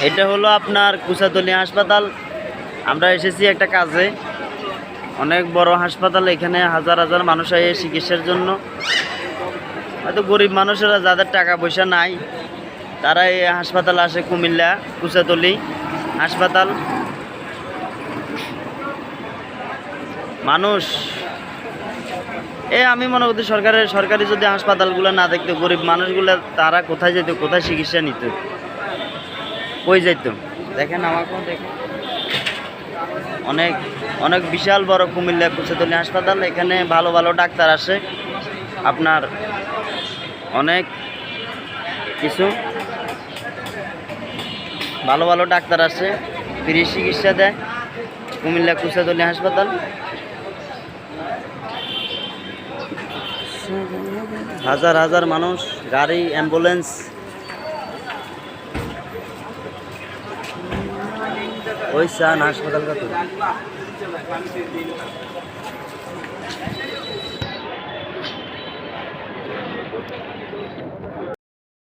এটা হলো আপনার কুচাতলী হাসপাতাল। আমরা এসেছি একটা কাজে। অনেক বড় হাসপাতাল, এখানে হাজার হাজার মানুষ আসে চিকিৎসার জন্য। হয়তো গরিব মানুষেরা যাদের টাকা পয়সা নাই তারা এই হাসপাতালে আসে। কুমিল্লা কুচাতলী হাসপাতাল। মানুষ আমি মনে করছি সরকারি যদি হাসপাতালগুলো না দেখতো, গরিব মানুষগুলো তারা কোথায় যেত, কোথায় চিকিৎসা নিত, কই যেত? দেখেন আমাকেও দেখেন, অনেক অনেক বিশাল বড় কুমিল্লা কুচাতলী হাসপাতাল। এখানে ভালো ভালো ডাক্তার আসে, আপনার অনেক কিছু ভালো ভালো ডাক্তার আসে, ফ্রি চিকিৎসা দেয় কুমিল্লা কুচাতলী হাসপাতাল। হাজার হাজার মানুষ, গাড়ি, অ্যাম্বুলেন্স। ওই হাসপাতাল কত